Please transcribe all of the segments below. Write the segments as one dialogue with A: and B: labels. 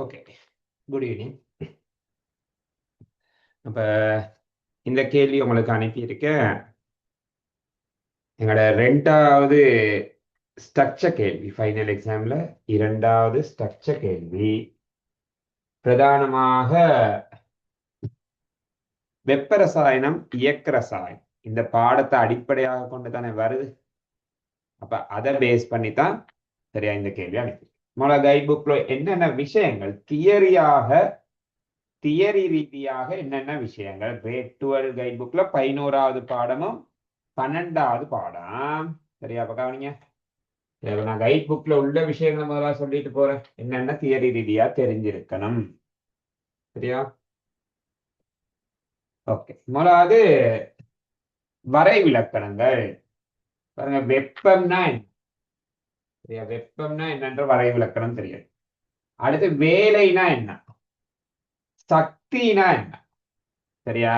A: Okay, good evening. அப்ப இந்த கேள்வி உங்களுக்கு அனுப்பியிருக்கேன். எங்களோட 2வது ஸ்ட்ரக்சர் கேள்வி, ஃபைனல் எக்ஸாம்ல 2வது ஸ்ட்ரக்சர் கேள்வி. பிரதானமாக வெப்ப ரசாயனம், இயக்க ரசாயனம் இந்த பாடத்தை அடிப்படையாக கொண்டு தானே வருது. அப்ப அதை பேஸ் பண்ணி தான் சரியா இந்த கேள்வி அனுப்பி. முதல்ல கைட் புக்ல என்னென்ன விஷயங்கள் தியரி ரீதியாக என்னென்ன விஷயங்கள் கிரேட் 12 கைட் புக்ல 11வது பாடமும் 12வது பாடம். சரியா கவனிங்க. நான் கைட் புக்ல உள்ள விஷயங்களை முதல்ல சொல்லிட்டு போறேன். என்னென்ன தியரி ரீதியா தெரிஞ்சிருக்கணும். சரியா? ஓகே, முதலாவது வரை விலக்கணங்கள். பாருங்க, வெப்பம்னா என்ன? சரியா, வெப்பம்னா என்னன்ற வரை விலக்கணம் தெரியும். அடுத்து வேலைனா என்ன, சக்தினா என்ன. சரியா?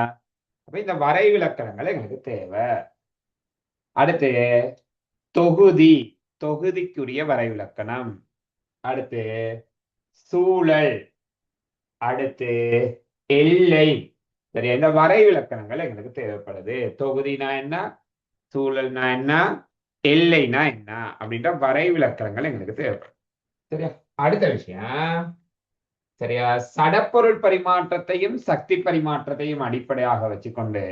A: அப்ப இந்த வரை விலக்கணங்கள் எங்களுக்கு தேவை. அடுத்து தொகுதிக்குரிய வரை விலக்கணம். அடுத்து சூழல். அடுத்து எல்லை. சரியா, இந்த வரை விலக்கணங்கள் எங்களுக்கு தேவைப்படுது. தொகுதினா என்ன, சூழல்னா என்ன, எல்லைனா என்ன அப்படின்ற வரை விலக்கணங்கள் எங்களுக்கு தேவைப்படும். சரியா? அடுத்த விஷயம், சரியா, சடப்பொருள் பரிமாற்றத்தையும் சக்தி பரிமாற்றத்தையும் அடிப்படையாக வச்சுக்கொண்டு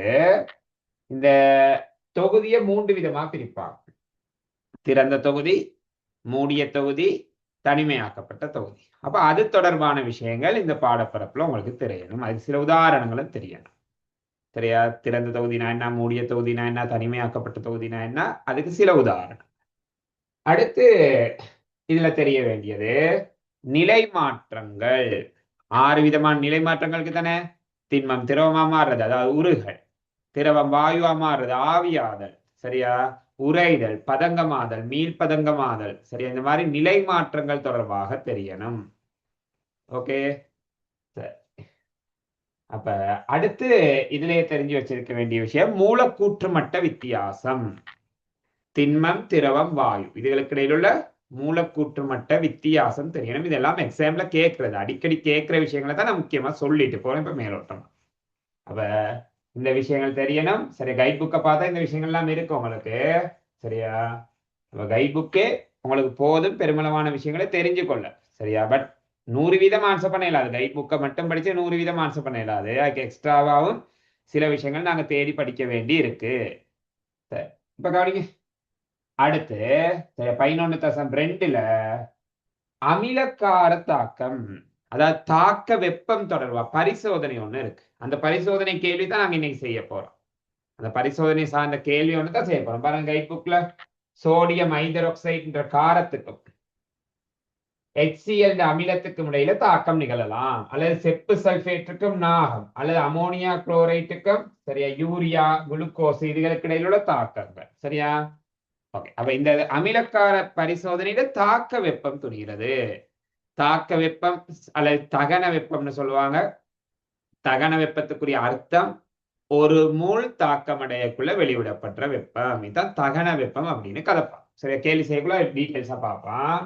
A: இந்த தொகுதியை 3 விதமா பிரிப்பாங்க. திறந்த தொகுதி, மூடிய தொகுதி, தனிமையாக்கப்பட்ட தொகுதி. அப்ப அது தொடர்பான விஷயங்கள் இந்த பாடப்பரப்புல உங்களுக்கு தெரியணும். அது சில உதாரணங்களும் தெரியணும். சரியா? திறந்த தொகுதினா என்ன, மூடிய தொகுதினா என்ன, தனிமையாக்கப்பட்ட தொகுதினா என்ன, அதுக்கு சில உதாரணம். அடுத்து இதுல தெரிய வேண்டியது நிலை மாற்றங்கள். 6 விதமான நிலை மாற்றங்களுக்கு தானே. திண்மம் திரவமா மாறுறது, அதாவது உருகல். திரவம் வாயுவா மாறுறது, ஆவியாதல். சரியா? உறைதல், பதங்கமாதல், மீள்பதங்கமாதல். சரியா? இந்த மாதிரி நிலை மாற்றங்கள் தொடர்பாக தெரியணும். ஓகே, சரி. அப்ப அடுத்து இதுலயே தெரிஞ்சு வச்சிருக்க வேண்டிய விஷயம் மூலக்கூற்று மட்ட வித்தியாசம். திண்மம், திரவம், வாயு இதுகளுக்கு இடையில உள்ள மூலக்கூற்று மட்ட வித்தியாசம் தெரியணும். இதெல்லாம் எக்ஸாம்ல கேட்கறது, அடிக்கடி கேட்கிற விஷயங்களை தான் நான் முக்கியமா சொல்லிட்டு போறேன் இப்ப மேலோட்டம். அப்ப இந்த விஷயங்கள் தெரியணும். சரி, கைட் புக்கை பார்த்தா இந்த விஷயங்கள்லாம் இருக்கு உங்களுக்கு. சரியா? கைட் புக்கே உங்களுக்கு போதும் பெருமளவான விஷயங்களை தெரிஞ்சு கொள்ள. சரியா? பட் 100 வீதம் ஆன்சர் பண்ண இயலாது. கைட் புக்கை மட்டும் படிச்சு 100 வீதம் ஆன்சர் பண்ண இயலாது. அதுக்கு எக்ஸ்ட்ராவாகவும் சில விஷயங்கள் நாங்க தேடி படிக்க வேண்டி இருக்கு. சரி, இப்ப கவனிங்க. அடுத்து 11.2ல அமிலக்கார தாக்கம், அதாவது தாக்க வெப்பம் தொடர்பா பரிசோதனை ஒண்ணு இருக்கு. அந்த பரிசோதனை கேள்வி தான் நாங்க இன்னைக்கு செய்ய போறோம். அந்த பரிசோதனை சார்ந்த கேள்வி ஒன்று தான் செய்ய போறோம். பாருங்க, கைட் புக்ல சோடியம் ஹைட்ராக்சைடு என்ற காரத்துக்கும் HCl அமிலத்துக்கும் இடையில தாக்கம் நிகழலாம். அல்லது செப்பு சல்பேட்டுக்கும் நாகம், அல்லது அமோனியா குளோரைட்டுக்கும், சரியா, யூரியா, குளுக்கோஸ் இதுகளுக்கு இடையில உள்ள தாக்கங்கள். சரியா? ஓகே, அப்ப இந்த அமிலக்கார பரிசோதனையில தாக்க வெப்பம் துணிகிறது. தாக்க வெப்பம் அல்லது தகன வெப்பம்னு சொல்லுவாங்க. தகன வெப்பத்துக்குரிய அர்த்தம் ஒரு மூல் தாக்கமடையக்குள்ள வெளிவிடப்பட்ட வெப்பம். இதுதான் தகன வெப்பம் அப்படின்னு கலப்பான். சரியா? கேள்வி செய்யக்குள்ள டீட்டெயில்ஸா பார்ப்பான்.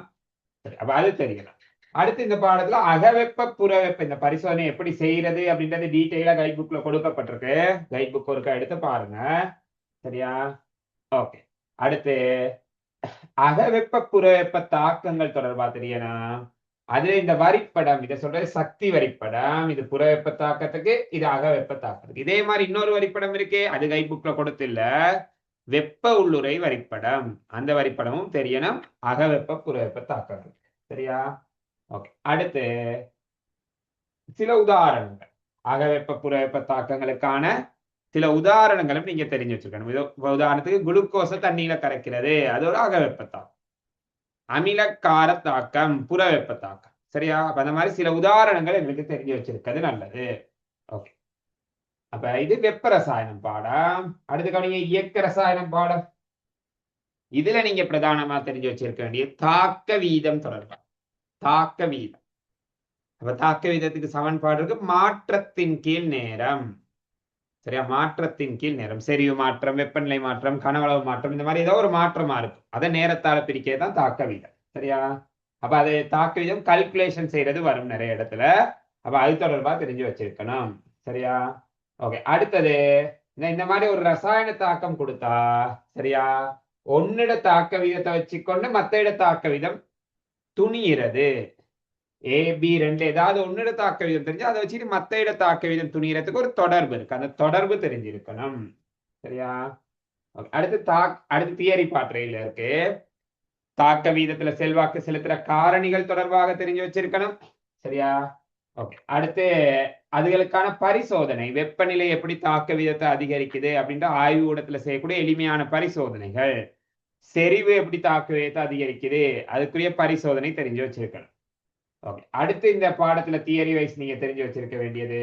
A: சரி, அப்ப அது தெரியலாம். அடுத்து இந்த பாடத்துல அகவெப்ப புறவெப்ப இந்த பரிசோதனை எப்படி செய்யறது அப்படின்றது டீட்டெயிலா கைட் புக்ல கொடுக்கப்பட்டிருக்கு. கைட் புக் ஒருக்கா எடுத்து பாருங்க. சரியா? ஓகே, அடுத்து அகவெப்ப புறவெப்ப தாக்கங்கள் தொடர்பா தெரியணும். அதுல இந்த வரிப்படம் இதை சொல்றது சக்தி வரிப்படம். இது புற வெப்ப தாக்கத்துக்கு, இது அக வெப்ப தாக்கத்துக்கு. இதே மாதிரி இன்னொரு வரிப்படம் இருக்கே, அது கைட் புக்ல கொடுத்தில்ல. வெப்ப உள்ளுறை வரிப்படம், அந்த வரிப்படமும் தெரியணும். அக வெப்ப புற வெப்ப தாக்கங்கள். சரியா? ஓகே, அடுத்து சில உதாரணங்கள். அக வெப்ப புற வெப்ப தாக்கங்களுக்கான சில உதாரணங்களும் நீங்க தெரிஞ்சு வச்சுக்கணும். உதாரணத்துக்கு குளுக்கோஸை தண்ணியில கரைக்கிறது, அது ஒரு அக வெப்ப தாக்கம். அமிலக்கார தாக்கம் புற வெப்ப தாக்கம். சரியா? அப்ப அந்த மாதிரி சில உதாரணங்கள் எங்களுக்கு தெரிஞ்சு வச்சிருக்கிறது நல்லது. ஓகே, அப்ப இது வெப்ப ரசாயனம் பாடம். அடுத்து கவனிங்க, இயக்க ரசாயனம் பாடம். இதுல நீங்க பிரதானமா தெரிஞ்சு வச்சிருக்க வேண்டிய தாக்க வீதம் தொடர்பா. தாக்க வீதம். அப்ப தாக்க வீதத்துக்கு சமன்பாடு இருக்கு, மாற்றத்தின் கீழ் நேரம். சரியா? மாற்றத்தின் கீழ் நேரம், செறிவு மாற்றம், வெப்பநிலை மாற்றம், கனவளவு மாற்றம், இந்த மாதிரி ஏதோ ஒரு மாற்றமா இருக்கும். அதை நேரத்தால பிரிக்கதான் தாக்க வீதம். சரியா? அப்ப அது தாக்க விதம் கல்குலேஷன் செய்யறது வரும் நிறைய இடத்துல. அப்ப அது தொடர்பா தெரிஞ்சு வச்சிருக்கணும். சரியா? ஓகே. அடுத்தது இந்த மாதிரி ஒரு ரசாயன தாக்கம் கொடுத்தா, சரியா, ஒன்னிட தாக்க விதத்தை வச்சுக்கொண்டு மத்த இட தாக்க விதம் துணியிறது. ஏபி ரெண்டு ஏதாவது ஒன்னிட தாக்க விதம் தெரிஞ்சு அதை வச்சுட்டு மத்த இட தாக்க விதம் துணியறதுக்கு ஒரு தொடர்பு இருக்கு. அந்த தொடர்பு தெரிஞ்சிருக்கணும். சரியா? அடுத்து தியரி பாற்றையில இருக்கு. தாக்க வீதத்துல செல்வாக்கு செலுத்துற காரணிகள் தொடர்பாக தெரிஞ்சு வச்சிருக்கணும். சரியா? ஓகே. அடுத்து அதுகளுக்கான பரிசோதனை, வெப்பநிலை எப்படி தாக்க வீதத்தை அதிகரிக்குது அப்படின்ற ஆய்வு இடத்துல செய்யக்கூடிய எளிமையான பரிசோதனைகள். செறிவு எப்படி தாக்க வீதத்தை அதிகரிக்குது, அதுக்குரிய பரிசோதனை தெரிஞ்சு வச்சிருக்கணும். ஓகே. அடுத்து இந்த பாடத்துல தியரி வைஸ் நீங்க தெரிஞ்சு வச்சிருக்க வேண்டியது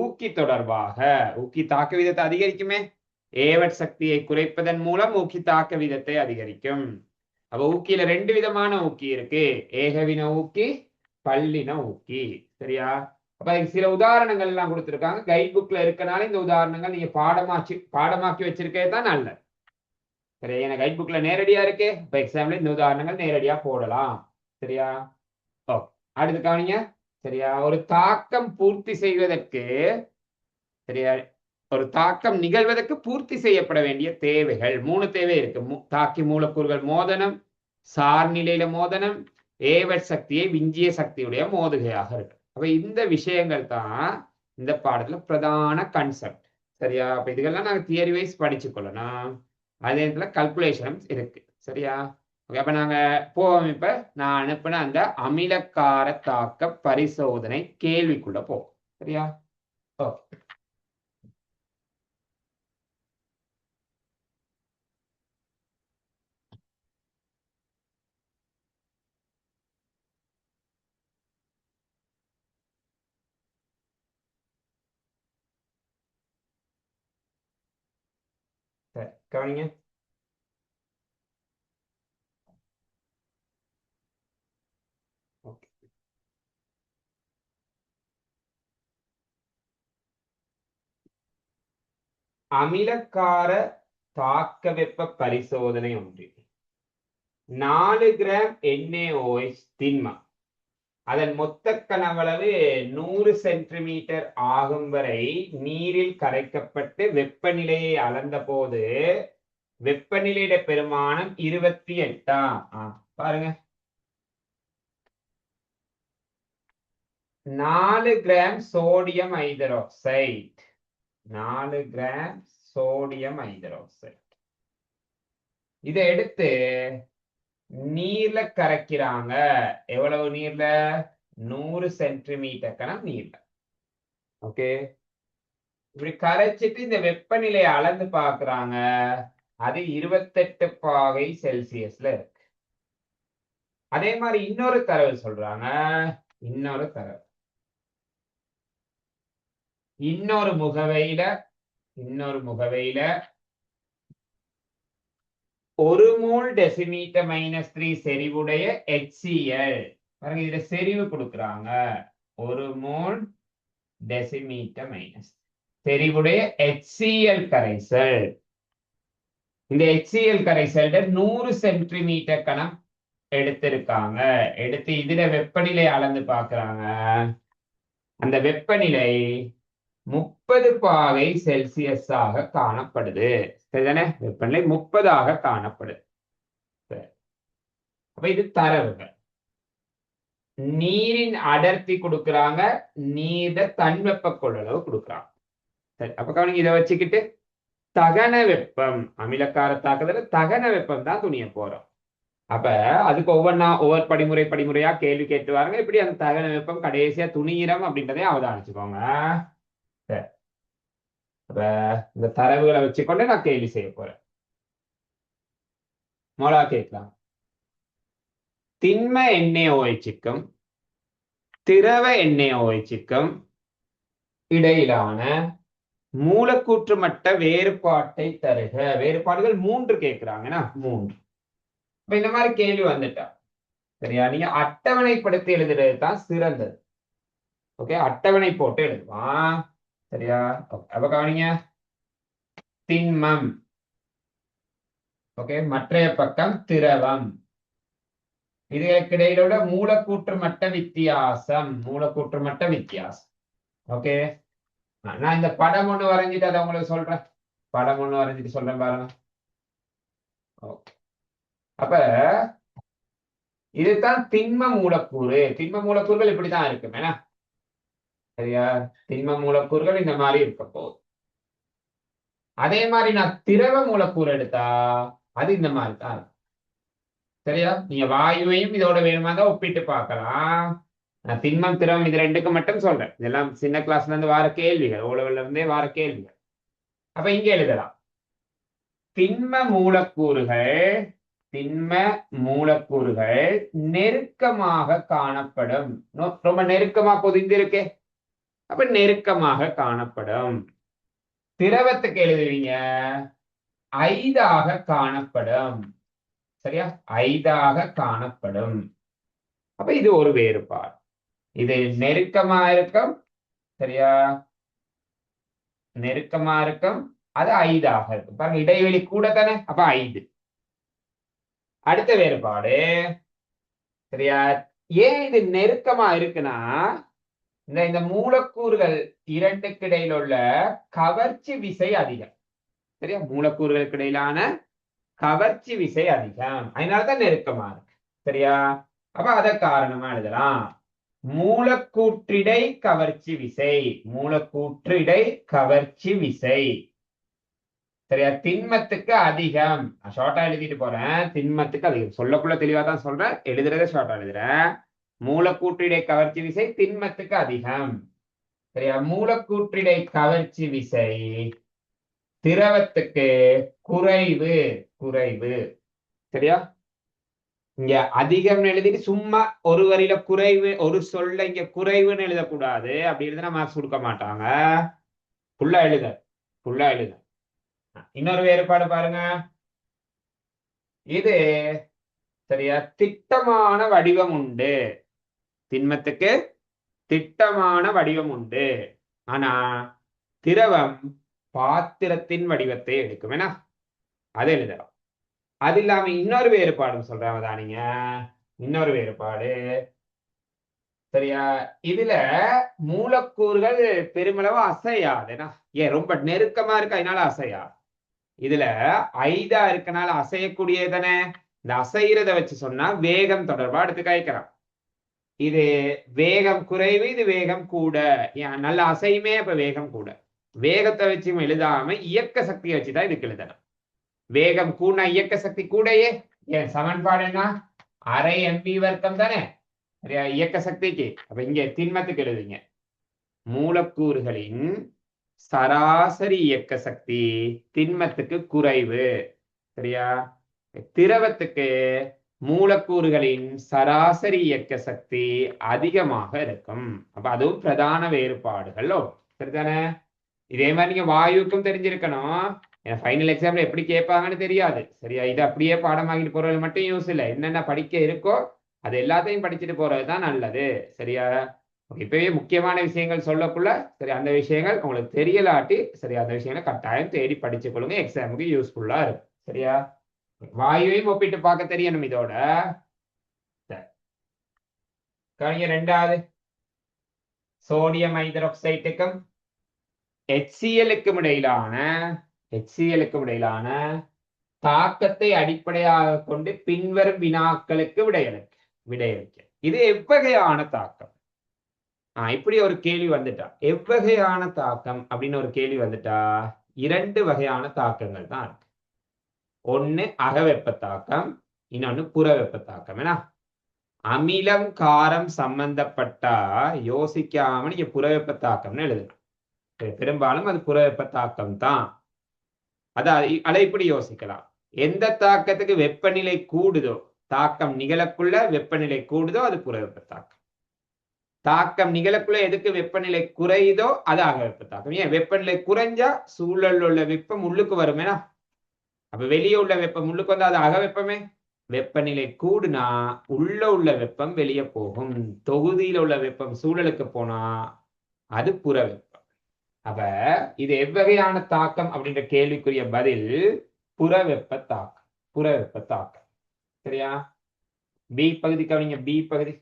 A: ஊக்கி தொடர்பாக. ஊக்கி தாக்க வீதத்தை அதிகரிக்குமே, ஏவட் சக்தியை குறைப்பதன் மூலம் ஊக்கி தாக்க வீதத்தை அதிகரிக்கும். அப்ப ஊக்கியில ரெண்டு விதமான ஊக்கி இருக்கு, ஏகவின ஊக்கி, பல்லின ஊக்கி. சரியா? அப்ப சில உதாரணங்கள் எல்லாம் கொடுத்திருக்காங்க, கைட் புக்ல இருக்கனால இந்த உதாரணங்கள் நீங்க பாடமாக்கி வச்சிருக்கே தான் நல்ல. சரியா? ஏன்னா கைட் புக்ல நேரடியா இருக்கு, இப்ப எக்ஸாம்ல இந்த உதாரணங்கள் நேரடியா போடலாம். சரியா? அடுத்து கவனிங்க. சரியா? ஒரு தாக்கம் பூர்த்தி செய்வதற்கு, சரியா, ஒரு தாக்கம் நிகழ்வதற்கு பூர்த்தி செய்யப்பட வேண்டிய தேவைகள் 3 தேவை இருக்கு. தாக்கி மூலக்கூறுகள் மோதனம், சார்நிலையில மோதனம், ஏவட் சக்தியை விஞ்சிய சக்தியுடைய மோதுகையாக இருக்கு. அப்ப இந்த விஷயங்கள் தான் இந்த பாடத்துல பிரதான கான்செப்ட். சரியா? அப்ப இதுக்கெல்லாம் நாங்க தியரி வைஸ் படிச்சு கொள்ளணும். அதே இடத்துல கல்குலேஷன்ஸ் இருக்கு. சரியா? அப்ப நாங்க போவோம். இப்ப நான் அனுப்பின அந்த அமிலக்கார தாக்க பரிசோதனை கேள்விக்குள்ள போவோம். சரியா? ஓகே. சரி, கவனிங்க. ஓகே. அமிலக்கார தாக்க வெப்ப பரிசோதனை ஒன்று. 4 கிராம் NaOH திண்மம், அதன் மொத்த கனவளவு 100 சென்டிமீட்டர் ஆகும் வரை நீரில் கரைக்கப்பட்டு வெப்பநிலையை அளந்த போது வெப்பநிலையிட பெருமானம் 28. பாருங்க, 4 gram sodium hydroxide, 4 gram sodium hydroxide இதை எடுத்து நீர்ல கரைக்கிறாங்க. எவ்வளவு நீர்ல? 100 சென்டிமீட்டர் கணம் நீர்ல. ஓகே. இப்படி கரைச்சிட்டு இந்த வெப்பநிலையை அளந்து பாக்குறாங்க. அது 28 பாகை செல்சியஸ்ல இருக்கு. அதே மாதிரி இன்னொரு தரவு சொல்றாங்க. இன்னொரு தரவு, இன்னொரு முகவையில 1 மோல் டெசிமீட்டர் -3 செறிவுடைய HCl. பாருங்க, இதுல செறிவு கொடுக்குறாங்க. 1 மோல் டெசிமீட்டர் மைனஸ் செறிவுடைய HCl கரைசல். இந்த HCl கரைசல் 100 சென்டிமீட்டர் கணம் எடுத்திருக்காங்க. எடுத்து இதுல வெப்பநிலை அளந்து பாக்குறாங்க. அந்த வெப்பநிலை 30 பாகை செல்சியஸ் ஆக காணப்படுது. சரிதானே? வெப்பநிலை 30 காணப்படுது. அப்ப இது தரவுகள். நீரின் அடர்த்தி கொடுக்குறாங்க, நீர தன்வெப்ப கொள்ளளவு கொடுக்குறாங்க. சரி, அப்ப கவனிங்க, இதை வச்சுக்கிட்டு தகன வெப்பம், அமிலக்கார தாக்குதல தகன வெப்பம் தான் துணிய போறோம். அப்ப அதுக்கு ஒவ்வொரு படிமுறையா கேள்வி கேட்டு வாருங்க. இப்படி அந்த தகன வெப்பம் கடைசியா துணியிரம் அப்படின்றதே அவதானிச்சுக்கோங்க. சரி, அப்ப இந்த தரவுகளை வச்சுக்கொண்டு நான் கேள்வி செய்ய போறேன். மொழா கேட்கலாம். திண்ம NaOH-க்கும் திரவ NaOH-க்கும் இடையிலான மூலக்கூற்று மட்ட வேறுபாட்டை தருக. வேறுபாடுகள் 3 கேட்கிறாங்கன்னா 3. இப்ப இந்த மாதிரி கேள்வி வந்துட்டா, சரியா, நீங்க அட்டவணைப்படுத்தி எழுதுறது தான் சிறந்தது. ஓகே, அட்டவணை போட்டு எழுதுவான். சரியா? அப்ப கவனிங்க, திண்மம், ஓகே, மற்றைய பக்கம் திரவம். இதுகளுக்கு இடையிலோட மூலக்கூற்று மட்ட வித்தியாசம். மூலக்கூற்று மட்ட வித்தியாசம். ஓகே, நான் இந்த படம் ஒண்ணு வரைஞ்சிட்டு அதை உங்களுக்கு சொல்றேன். படம் ஒண்ணு வரைஞ்சிட்டு சொல்றேன் பாருங்க. ஓகே, அப்ப இதுதான் திண்ம மூலக்கூறு. திண்ம மூலக்கூறுகள் இப்படித்தான் இருக்கும் ஏன்னா, சரியா? திண்ம மூலக்கூறுகள் இந்த மாதிரி இருக்க போகுது. அதே மாதிரி நான் திரவ மூலக்கூறு எடுத்தா அது இந்த மாதிரி தான் இருக்கும். சரியா? நீங்க வாயுவையும் இதோட வேணுமா தான் ஒப்பிட்டு பார்க்கலாம். நான் திண்மம் திரவம் இது ரெண்டுக்கு மட்டும் சொல்றேன். இதெல்லாம் சின்ன கிளாஸ்ல இருந்து வார கேள்விகள், ஓலவெல்ல இருந்தே வார கேள்விகள். அப்ப இங்க எழுதலாம், திண்ம மூலக்கூறுகள் திண்ம மூலக்கூறுகள் நெருக்கமாக காணப்படும். ரொம்ப நெருக்கமா பொதிந்திருக்கே, அப்ப நெருக்கமாக காணப்படும். திரவத்துக்கு எழுதுவீங்க ஐதாக காணப்படும். சரியா? ஐதாக காணப்படும். அப்ப இது ஒரு வேறுபாடு. இது நெருக்கமா இருக்கும். சரியா? நெருக்கமா இருக்கும், அது ஐதாக இருக்கும். பாருங்க, இடைவெளி கூட தானே, அப்ப 5. அடுத்த வேறுபாடு, சரியா? ஏன் இது நெருக்கமா இருக்குன்னா, இந்த மூலக்கூறுகள் இரண்டுக்கு இடையில உள்ள கவர்ச்சி விசை அதிகம். சரியா? மூலக்கூறுகளுக்கு இடையிலான கவர்ச்சி விசை அதிகம், அதனாலதான் நெருக்கமா இருக்கு. சரியா? அப்ப அத காரணமா எழுதலாம், மூலக்கூற்றிடை கவர்ச்சி விசை. மூலக்கூற்றிடை கவர்ச்சி விசை. சரியா? திண்மத்துக்கு அதிகம். நான் ஷார்ட்டா எழுதிட்டு போறேன். திண்மத்துக்கு அதிகம் சொல்லக்குள்ள தெளிவா தான் சொல்றேன், எழுதுறத ஷார்ட்டா எழுதுறேன். மூலக்கூற்றிடை கவர்ச்சி விசை திண்மத்துக்கு அதிகம். சரியா? மூலக்கூற்றிடை கவர்ச்சி விசை திரவத்துக்கு குறைவு. குறைவு. சரியா? இங்க அதிகம் எழுதிட்டு சும்மா ஒரு வரியில குறைவு, ஒரு சொல்ல இங்க குறைவுன்னு எழுதக்கூடாது. அப்படி எழுதுனா மார்க்ஸ் கொடுக்க மாட்டாங்க. ஃபுல்லா எழுத, ஃபுல்லா எழுத. இன்னொரு வேறுபாடு பாருங்க, இது சரியா திட்டமான வடிவம் உண்டு. திண்மத்துக்கு திட்டமான வடிவம் உண்டு, ஆனா திரவம் பாத்திரத்தின் வடிவத்தை எடுக்கும். ஏன்னா அது எழுதலாம். அது இல்லாம இன்னொரு வேறுபாடு சொல்றாங்க தானீங்க. இன்னொரு வேறுபாடு, சரியா? இதுல மூலக்கூறுகள் பெருமளவு அசையாது. ஏன், ரொம்ப நெருக்கமா இருக்கு அதனால அசையாது. இதுல ஐதா இருக்கனால அசையக்கூடியதானே. இந்த அசைகிறத வச்சு சொன்னா வேகம் தொடர்பா எடுத்து காய்க்கலாம். இது வேகம் குறைவு, இது வேகம் கூட. ஏன், நல்ல அசையுமே, அப்ப வேகம் கூட. வேகத்தை வச்சு எழுதாம இயக்க சக்தியை வச்சுதான் இதுக்கு எழுதணும். வேகம் கூடனா இயக்க சக்தி கூடயே. ஏன், சமன்பாடு என்ன, அரை mv வர்க்கம் தானே சரியா இயக்க சக்திக்கு. அப்ப இங்க திண்மத்துக்கு எழுதுங்க, மூலக்கூறுகளின் சராசரி இயக்க சக்தி திண்மத்துக்கு குறைவு. சரியா? திரவத்துக்கு மூலக்கூறுகளின் சராசரி இயக்க சக்தி அதிகமாக இருக்கும். அப்ப அதுவும் பிரதான வேறுபாடுகள். சரிதானே? இதே மாதிரி நீங்க வாயுக்கும் தெரிஞ்சிருக்கணும். ஃபைனல் எக்ஸாம்ல எப்படி கேட்பாங்கன்னு தெரியாது. சரியா? இது அப்படியே பாடமாகிட்டு போறது மட்டும் யூஸ் இல்லை. என்னென்ன படிக்க இருக்கோ அது எல்லாத்தையும் படிச்சுட்டு போறதுதான் நல்லது. சரியா? இப்பவே முக்கியமான விஷயங்கள் சொல்லக்குள்ள சரி அந்த விஷயங்கள் உங்களுக்கு தெரியலாட்டி சரி அந்த விஷயங்களை கட்டாயம் தேடி படிச்சு கொள்ளுங்க, எக்ஸாமுக்கு யூஸ்ஃபுல்லா இருக்கும். சரியா? வாயுவையும் ஒப்பிட்டு பார்க்க தெரியணும் இதோட. கவிஞ ரெண்டாவது, சோடியம் ஹைட்ராக்சைடுக்கும் HCl-க்கும் இடையிலான தாக்கத்தை அடிப்படையாக கொண்டு பின்வரும் வினாக்களுக்கு விடையளிக்க. இது எவ்வகையான தாக்கம்? இப்படி ஒரு கேள்வி வந்துட்டா, எவ்வகையான தாக்கம் அப்படின்னு ஒரு கேள்வி வந்துட்டா 2 வகையான தாக்கங்கள் தான் இருக்கு. ஒண்ணு அகவெப்ப தாக்கம், இன்னொன்னு புறவெப்ப தாக்கம். ஏன்னா அமிலம் காரம் சம்பந்தப்பட்டா யோசிக்காம நீங்க புறவெப்ப தாக்கம்னு எழுதணும். பெரும்பாலும் அது புறவெப்ப தாக்கம் தான். அதை இப்படி யோசிக்கலாம், எந்த தாக்கத்துக்கு வெப்பநிலை கூடுதோ, தாக்கம் நிகழக்குள்ள வெப்பநிலை கூடுதோ அது புறவெப்ப தாக்கம். தாக்கம் நிகழக்குள்ள எதுக்கு வெப்பநிலை குறையுதோ அது அகவெப்ப தாக்கம். ஏன், வெப்பநிலை குறைஞ்சா சூழல் உள்ள வெப்பம் உள்ளுக்கு வருமேனா, அப்ப வெளியே உள்ள வெப்பம் உள்ளுக்கு வந்தா அது அகவெப்பமே. வெப்பநிலை கூடுனா உள்ள வெப்பம் வெளியே போகும். தொகுதியில உள்ள வெப்பம் சூழலுக்கு போனா அது புறவெப்பம். அப்ப இது எவ்வகையான தாக்கம் அப்படின்ற கேள்விக்குரிய பதில் புறவெப்ப தாக்கம். புறவெப்ப தாக்கம். சரியா? பி பகுதி கவனிங்க, பி பகுதி.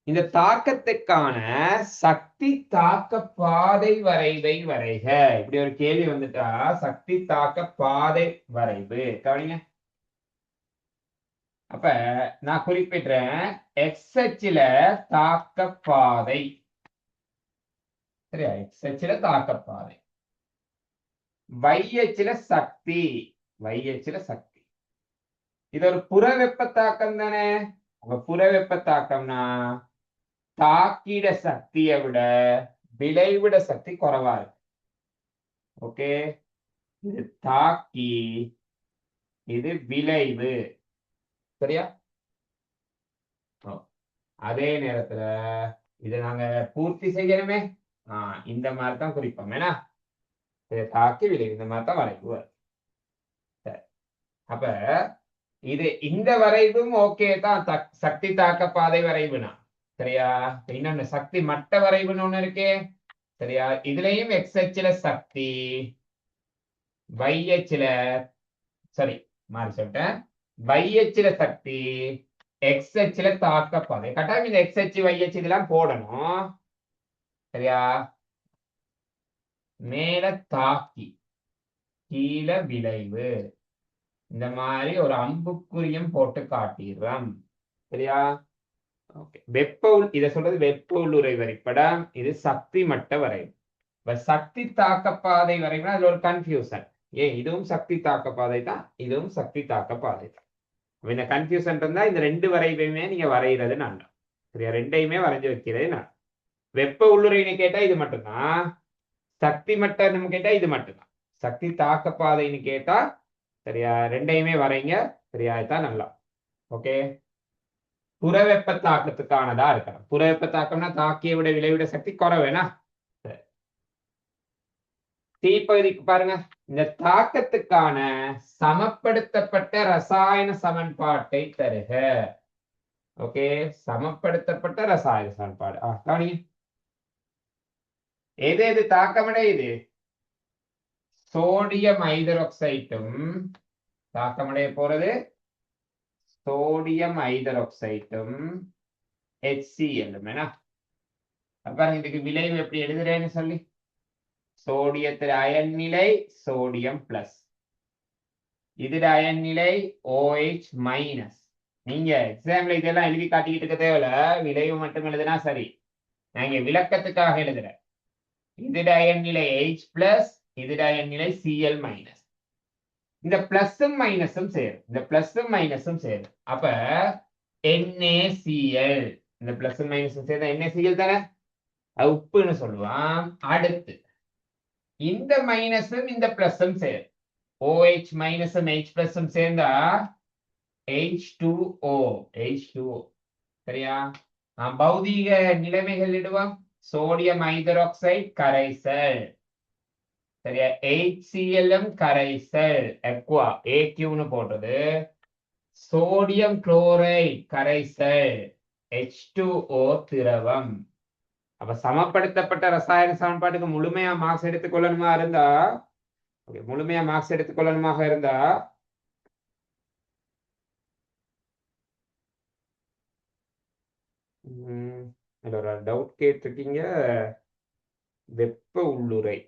A: இந்த தாக்கத்துக்கான சக்தி தாக்க பாதை வரைவை வரைக. இப்படி ஒரு கேள்வி வந்துட்டா சக்தி தாக்க பாதை வரைவு கவனிங்க. அப்ப நான் குறிப்பிடுறேன், எக்ஸ் அச்சுல தாக்க பாதை, சரியா? எக்ஸ் அச்சுல தாக்க பாதை, y அச்சுல சக்தி, y அச்சுல சக்தி. இது ஒரு புற வெப்ப தாக்கம் தானே. அப்ப புற வெப்ப தாக்கம்னா தாக்கிட சக்தியை விட விளைவிட சக்தி குறைவா இருக்கு. ஓகே, இது தாக்கி, இது விளைவு, சரியா? அதே நேரத்துல இதை நாங்க பூர்த்தி செய்யணுமே, இந்த மாதிரி தான் குறிப்போம். ஏன்னா இதை தாக்கி விளைவு, இந்த மாதிரி தான் வரைவு. அப்ப இது இந்த வரைவும் ஓகே தான், சக்தி தாக்க பாதை வரைவுனா, சரியா? இன்னொன்னு சக்தி மட்ட வரைவுன்னு ஒண்ணு இருக்கே, சரியா? இதுலயும் எக்ஸ் அச்சுல சக்தி, y அச்சுல, சரி மாறி சொல்லிட்டேன், y அச்சுல சக்தி, எக்ஸ் அச்சுல தாக்க பாதை. கட்டாயம் இந்த எக்ஸ் அச்சு y அச்சு இதெல்லாம் போடணும், சரியா? மேல தாக்கி கீழே விளைவு, இந்த மாதிரி ஒரு அம்புக்குறியும் போட்டு காட்டிடுறோம், சரியா? ஓகே, இதை சொல்றது வெப்ப உள்ளுறை வரைபடம், இது சக்தி மட்ட வரைவு. இப்ப சக்தி தாக்க பாதை வரைபடம், அதுல ஒரு கன்ஃபியூசன். இதுவும் சக்தி தாக்க பாதை தான், இதுவும் சக்தி தாக்க பாதை தான். இந்த கன்ஃபியூசன் இருந்தா இந்த ரெண்டு வரைவையுமே நீங்க வரைகிறது நல்லா, சரியா? ரெண்டையுமே வரைஞ்சு வைக்கிறது நான். வெப்ப உள்ளுறைன்னு கேட்டா இது மட்டும்தான், சக்தி மட்டம்னு கேட்டா இது மட்டும்தான். சக்தி தாக்க பாதைன்னு கேட்டா, சரியா, ரெண்டையுமே வரைங்க, சரியா? இதுதான் நல்லா. ஓகே, புற வெப்ப தாக்கத்துக்கானதா இருக்கணும். புற வெப்ப தாக்கம்னா தாக்கிய விட விளைவிட சக்தி குறைவேனா. தீப்பகுதிக்கு பாருங்க, இந்த தாக்கத்துக்கான சமப்படுத்தப்பட்ட ரசாயன சமன்பாட்டை தருக. ஓகே, சமப்படுத்தப்பட்ட ரசாயன சமன்பாடு. கவனிங்க, எது எது தாக்கமடையுது? சோடியம் ஹைட்ராக்சைட்டும் தாக்கமடைய போறது, சோடியம் ஹைட்ராக்சைட்டும் HCl. பாருங்க, இதுக்கு விளைவு எப்படி எழுதுறேன்னு சொல்லி, சோடியத்தில் அயன் நிலை சோடியம் பிளஸ், இதுல அயன் நிலை OH மைனஸ். நீங்க எக்ஸாம்ல இதெல்லாம் எழுதி காட்டிக்கிட்டு இருக்க தேவையில்ல, விளைவு மட்டும் எழுதுனா சரி. நாங்க விளக்கத்துக்காக எழுதுறேன். இதுல அயன் நிலை H பிளஸ், இதுல அயன் நிலை Cl மைனஸ். இந்த பிளஸும் மைனஸும் சேரும், இந்த பிளஸும் மைனஸும் சேரும். அப்ப NaCl, இந்த பிளஸும் மைனஸும் சேர்ந்தா NaCl தானே, அது உப்புன்னு சொல்லுவான். அடுத்து இந்த மைனஸும் இந்த பிளஸும் சேரும், OH மைனஸும் H பிளஸும் சேர்ந்தா H2O, H2O, சரியா? பௌதீக நிலைமைகள் இடுவோம். சோடியம் ஹைட்ராக்சைடு கரைசல், சரியா? HCl கரைசல், aqua, AQன்னு போடுறது. சோடியம் குளோரைடு கரைசல், H2O திரவம். அப்ப சமப்படுத்தப்பட்ட ரசாயன சமன்பாட்டுக்கு முழுமையா மார்க்ஸ் எடுத்துக்கொள்ளணுமா இருந்தா, முழுமையா மார்க்ஸ் எடுத்துக்கொள்ளணுமாக இருந்தா, ஒரு டவுட் கேட்டிருக்கீங்க, வெப்ப உள்ளுறை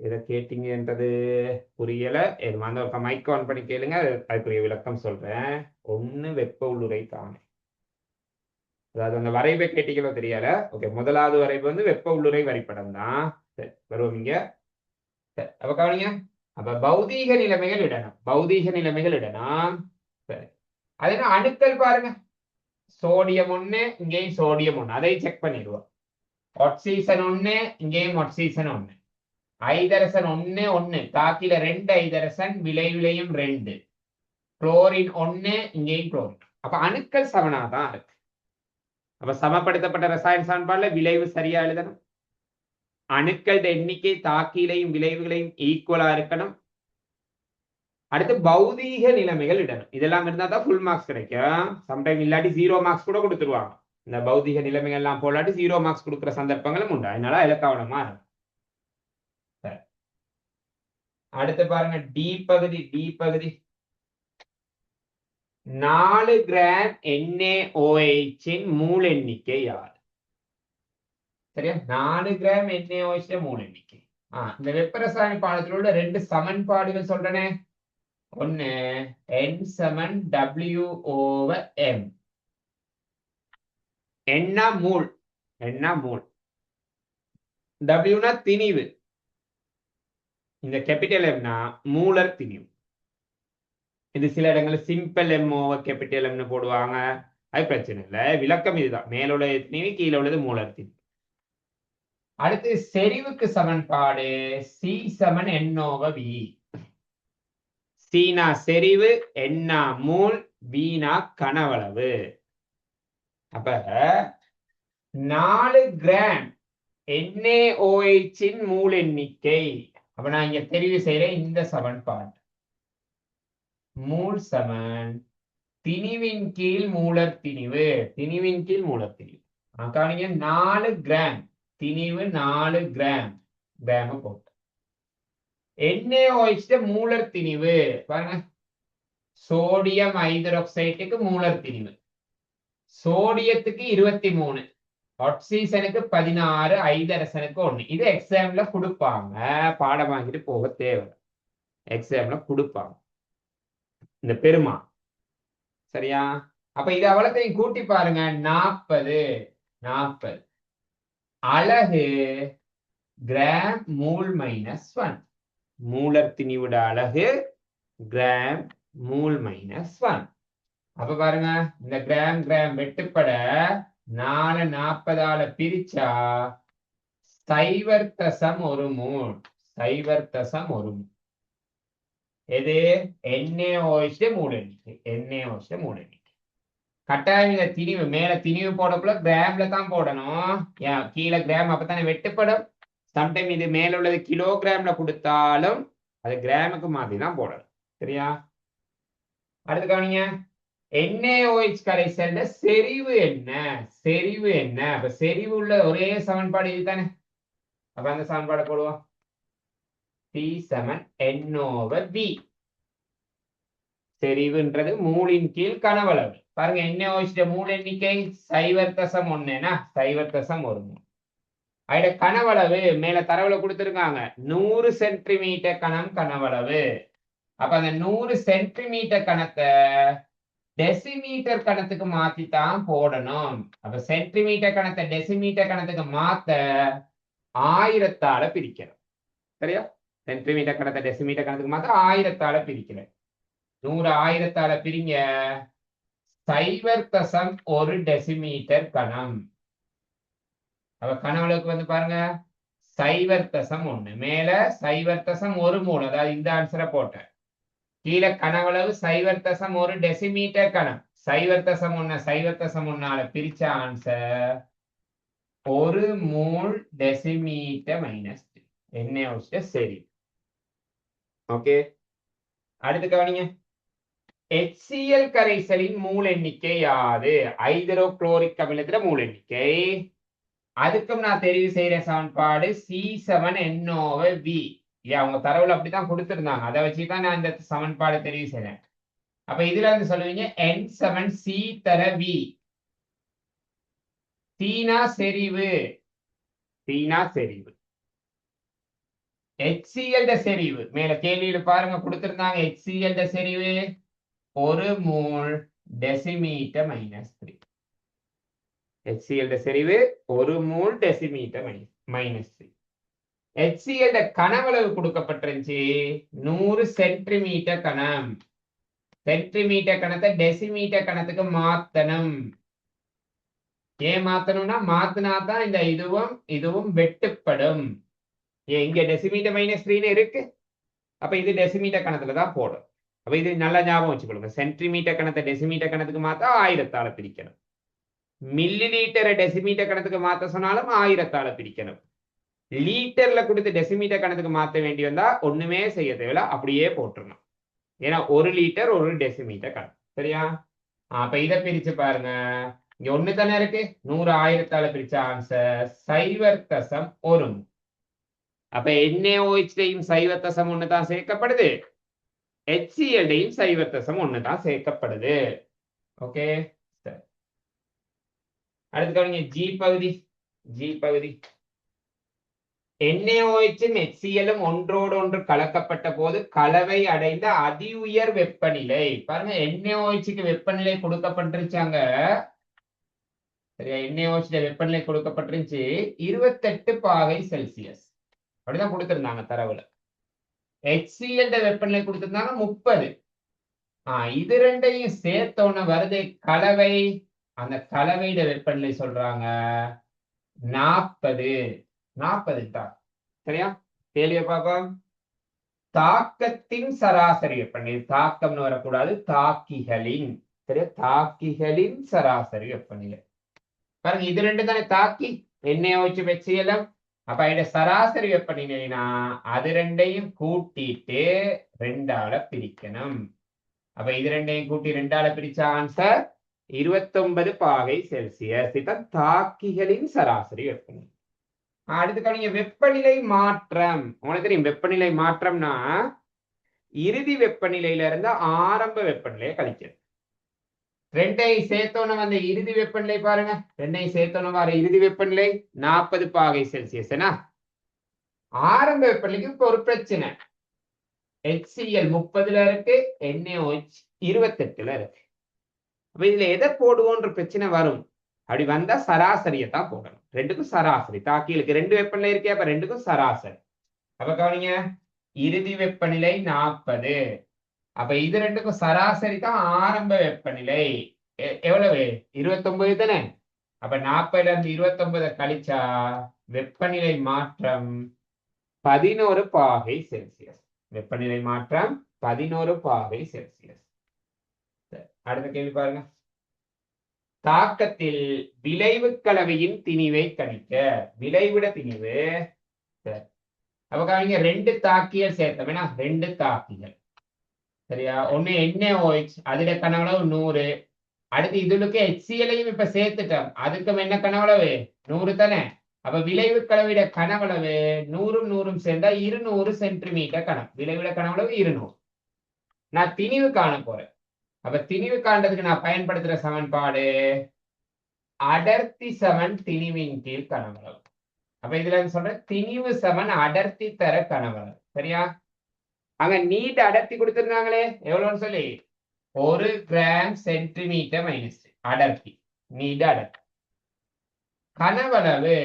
A: எதை கேட்டீங்கன்றது புரியல. ஒரு மைக் ஆன் பண்ணி கேளுங்க, அதுக்குரிய விளக்கம் சொல்றேன். ஒண்ணு வெப்ப உள்ளுறை தானே, அதாவது அந்த வரைவை கேட்டீங்களோ தெரியல. ஓகே, முதலாவது வரைவு வந்து வெப்ப உள்ளுறை வரைபடம் தான். சரி, வருவோம் இங்க. அப்ப கவனிங்க, அப்ப பௌதீக நிலைமைகள் இடணும், பௌதீக நிலைமைகள் இடணும். சரி, அது என்ன அணுக்கள் பாருங்க, சோடியம் 1, இங்கேயும் சோடியம் 1, அதை செக் பண்ணிடுவோம். ஆக்சிஜன் 1, இங்கேயும் ஆக்சிஜன் 1, ஐதரசன் 1 1, தாக்கில 2 ஐதரசன், விளைவிலையும் 2, குளோரின் 1, இங்கேயும் குளோரின். அப்ப அணுக்கள் சமனாதான் இருக்கு. அப்ப சமப்படுத்தப்பட்ட ரசாயன சமன்பாடுல விளைவு சரியா எழுதணும். அணுக்கள எண்ணிக்கை தாக்கிலையும் விளைவுகளையும் ஈக்குவலா இருக்கணும். அடுத்து பௌதீக நிலைமைகள் இடணும். இதெல்லாம் இருந்தா தான் ஃபுல் மார்க்ஸ் கிடைக்கும். சம்டைம் இல்லாட்டி 0 மார்க்ஸ் கூட கொடுத்துருவாங்க. இந்த பௌதீக நிலைமைகள் எல்லாம் போலாட்டி 0 மார்க்ஸ் கொடுக்குற சந்தர்ப்பங்களும் உண்டு. அதனால அதுல கவனமா இருக்கும். அடுத்து பாருங்க, டி பகுதி, டி பகுதி. 4 கிராம் NaOH மூல் எண்ணிக்கை யார்? சரியா, 4 கிராம் NaOH மூல் எண்ணிக்கை. இந்த வெப்பரசாயன பாடத்தில் உள்ள 2 சமன்பாடுகள் சொல்றேனே. ஒன்னு N சமன் W/M. என்ன மூல், என்ன மூல். Wனா திணிவு, இந்த கேபிட்டல் Mனா மூலர் திணிவு. இது சில இடங்கள்ல சிம்பிள் M/கேபிட்டல் Mனு போடுவாங்க. அது பிரச்சனை இல்லை, விளக்கம் இதுதான். மேல உள்ளது திணிவு, கீழே உள்ளது மூலர் திணிவு. அடுத்து செறிவுக்கு சமன்பாடு C சமன் N/V. சீனா செறிவு, என்னா மூல், வீணா கனவளவு. அப்ப 4 கிராம் NaOH மூல் எண்ணிக்கை. அப்ப நான் இங்க தெரிவு செய்யறேன் இந்த சமன்பாடு. மூல் சமன் திணிவின் கீழ் மூலர் திணிவு, திணிவின் கீழ் மூலர் திணிவு. கவனிங்க, 4 கிராம் திணிவு, 4 கிராம் கிராம் போட்டு NaOH மூலர் திணிவு பாருங்க. சோடியம் ஹைட்ராக்சைடுக்கு மூலர் திணிவு, சோடியத்துக்கு 23, ஆக்சிஜனுக்கு 16, ஐதரசனுக்கு 1. இது எக்ஸாம்ல கொடுப்பாங்க, பாடம் வாங்கிட்டு போக தேவை. எக்ஸாம்ல கொடுப்பாங்க இந்த பெருமா. சரியா, அப்ப இது அவ்வளத்தையும் கூட்டி பாருங்க. 40 40 அலகு கிராம் மூல் -1. மூலர் திணிவுட அலகு கிராம் மூல் -1. அப்ப பாருங்க, இந்த கிராம் கிராம் வெட்டுப்பட 4 40ஆல பிரிச்சா 0.1 மூல், 0.1 மூல். எது? NaOH மூல் எண்ணிக்கை, NaOH மூல் எண்ணிக்கை. கட்டாயம் இந்த திணிவு, மேல திணிவு போடக்குள்ள கிராம்ல தான் போடணும். கீழே கிராம், அப்பதானே வெட்டுப்படும். சம்டைம் இது மேல உள்ளது கிலோகிராம்ல கொடுத்தாலும் அது கிராமுக்கு மாத்தி தான் போடணும். சரியா, அடுத்து கவனிங்க. NaOH கரைசல்ல செறிவு என்ன? செறிவு என்ன? அப்ப செறிவு உள்ள ஒரே சமன்பாடு இதுதானே. அப்ப அந்த சமன்பாடை போடுவோம். C சமன் N/V. செறிவுன்றது மூலின் கீழ் கனவளவு. பாருங்க, NaOH மூல் எண்ணிக்கை 0.1, 0.1 மூல். அதோட கனவளவு மேல தரவுல கொடுத்திருக்காங்க, 100 சென்டிமீட்டர் கனம் கனவளவு. அப்ப அந்த 100 சென்டிமீட்டர் கணத்தை டெசிமீட்டர் கணத்துக்கு மாத்தித்தான் போடணும். அப்ப சென்டிமீட்டர் கணத்தை டெசிமீட்டர் கணத்துக்கு மாத்த 1000ஆல பிரிக்கணும். சரியா, சென்டிமீட்டர் கணத்தை டெசிமீட்டர் கணத்துக்கு மாத்த 1000ஆல பிரிக்கிறேன். 100 1000ஆல பிரிங்க, 0.1 டெசிமீட்டர் கணம். அப்ப கனவளவுக்கு வந்து பாருங்க 0.1, மேல 0.1 மூல். அதாவது இந்த ஆன்சரை போட்டேன். கீழே கனவளவு 0.1 டெசிமீட்டர் கணம். 0.1 0.1ஆல பிரிச்ச ஆன்சர் 1 மூல் டெசிமீட்டர் -3. NaOH சரி. ஓகே, அடுத்து கவனிங்க. HCl கரைசலின் மூல் எண்ணிக்கை யாது? ஹைட்ரோகுளோரிக் அமிலத்துல மூல் எண்ணிக்கை. அதுக்கும் நான் தெரிவு செய்யற சமன்பாடு C சமன் N/V. அவங்க தரவுல அப்படித்தான் கொடுத்திருந்தாங்க, அதை வச்சுதான் நான் இந்த சமன்பாடு தெரிவு செய்யறேன். அப்ப இதுல இருந்து சொல்லுவீங்க N சமன் C தர V. சீனா செறிவு, சீனா செறிவு. HCl செறிவு மேல கேள்வியில பாருங்க கொடுத்திருந்தாங்க. HCl செறிவு 1 மூல் டெசிமீட்டர் -3. HCl செறிவு 1 மூல் டெசிமீட்டர் -3. HCl கனவளவு கொடுக்கப்பட்டிருந்துச்சு 100 சென்டிமீட்டர் கணம். சென்டிமீட்டர் கணத்தை டெசிமீட்டர் கணத்துக்கு மாத்தணும். ஏன் மாத்தணும்னா, மாத்தினாதான் இந்த இதுவும் இதுவும் வெட்டுப்படும். இங்க டெசிமீட்டர் -3 இருக்கு, அப்ப இது டெசிமீட்டர் கணத்துல தான் போடும். அப்ப இது நல்லா ஞாபகம் வச்சுக்கொள்ளுங்க. சென்டிமீட்டர் கணத்தை டெசிமீட்டர் கணத்துக்கு மாத்தா 1000ஆல பிரிக்கணும். மில்லி லீட்டரை டெசிமீட்டர் கணத்துக்கு மாத்த சொன்னாலும் 1000ஆல பிரிக்கணும். லீட்டர்ல கொடுத்து டெசிமீட்டர் கணத்துக்கு மாத்த வேண்டி வந்தா ஒண்ணுமே செய்ய தேவையில்ல, அப்படியே போட்டுருணும். ஏன்னா 1 லிட்டர் 1 டெசிமீட்டர் கணக்கு. சரியா, அப்ப இதை பிரிச்சு பாருங்க. இங்க 1 தானே இருக்கு, 100 1000ஆல பிரிச்ச ஆன்சர் 0.1. அப்ப NaOH 0.1 தான் சேர்க்கப்படுது. HCl-டையும் சைவத்தசம் ஒண்ணுதான் சேர்க்கப்படுது. ஓகே, அடுத்து கவனிங்க ஜி பகுதி. ஜி பகுதி NaOH-ம் HCl-ம் ஒன்றோடு ஒன்று கலக்கப்பட்ட போது கலவை அடைந்த அதி உயர் வெப்பநிலை. பாருங்க, NaOH-க்கு வெப்பநிலை கொடுக்கப்பட்டிருச்சாங்க. சரியா, NaOH வெப்பநிலை கொடுக்கப்பட்டிருந்துச்சு 28 பாகை செல்சியஸ். அப்படிதான் கொடுத்திருந்தாங்க தரவுல. HCl வெப்பநிலை கொடுத்திருந்தாங்க 30. இது ரெண்டையும் சேர்த்தோன்னு வருது கலவை. அந்த கலவையிட வெப்பநிலை சொல்றாங்க 40. 40 தான். சரியா, கேள்வியை பார்ப்போம். தாக்கத்தின் சராசரி வெப்பநிலை, தாக்கம்னு வரக்கூடாது, தாக்கிகளின். சரியா, தாக்கிகளின் சராசரி வெப்பநிலை. பாருங்க, இது ரெண்டு தானே தாக்கி, NaOH HCl. அப்ப இதோட சராசரி வெப்பநிலைனா அது ரெண்டையும் கூட்டிட்டு 2ஆல பிரிக்கணும். அப்ப இது ரெண்டையும் கூட்டி 2ஆல பிரிச்சா ஆன்சர் 29 பாகை செல்சியஸ். இதுதான் தாக்கிகளின் சராசரி வெப்பநிலை. அடுத்து கவனிங்க, வெப்பநிலை மாற்றம். உங்களுக்கு தெரியும் வெப்பநிலை மாற்றம்னா இறுதி வெப்பநிலையில இருந்து ஆரம்ப வெப்பநிலையை கழிக்கிறது. ரெண்டையும் சேர்த்தோன்னு வந்த இறுதி வெப்பநிலை பாருங்க, ரெண்டையும் சேர்த்தோன்னு வர இறுதி வெப்பநிலை 40 பாகை செல்சியஸ். ஆரம்ப வெப்பநிலைக்கு இப்ப ஒரு பிரச்சனை. HCl 30ல இருக்கு, NaOH 28ல இருக்கு. அப்ப இதுல எதை போடுவோன்ற பிரச்சனை வரும். அப்படி வந்தா சராசரியை தான் போடணும். ரெண்டுக்கும் சராசரி. தாக்கிகளுக்கு 2 வெப்பநிலை இருக்கே, அப்ப ரெண்டுக்கும் சராசரி. அப்ப கவனிங்க, இறுதி வெப்பநிலை 40. அப்ப இது ரெண்டுக்கும் சராசரி தான் ஆரம்ப வெப்பநிலை. எவ்வளவு? 29 தானே. அப்ப 40ல இருந்து 29 கழிச்சா வெப்பநிலை மாற்றம் 11 பாகை செல்சியஸ். வெப்பநிலை மாற்றம் 11 பாகை செல்சியஸ். அடுத்த கேள்வி பாருங்க. தாக்கத்தில் விளைவு கலவையின் திணிவை கணிக்க. விளைவிட திணிவு. அப்ப கவனிங்க, 2 தாக்கியல் சேர்த்தோம்னா 2 தாக்கிகள். சரியா, ஒண்ணு NaOH, அதோட கனவளவு 100. அடுத்து இதுக்கு HCl-ஐயும் இப்ப சேர்த்துட்டோம், அதுக்கும் என்ன கனவளவு 100 தானே. அப்ப விளைவு கலவையிட கனவளவு 100ம் 100ம் சேர்ந்தா 200 சென்டிமீட்டர் கனம். விளைவிட கனவளவு 200. நான் திணிவு காண போறேன். அப்ப திணிவு காண்றதுக்கு நான் பயன்படுத்துற சமன்பாடு அடர்த்தி சமன் திணிவின் கீழ் கனவளவு. அப்ப இதுல சொல்றேன் திணிவு சமன் அடர்த்தி தர கனவளவு. சரியா, அங்க நீட் அடர்த்தி கொடுத்திருந்தாங்களே எவ்வளவுன்னு சொல்லி 1 கிராம் சென்டிமீட்டர் மைனஸ் அடர்த்தி. நீட் அடர்த்தி. கனவளவு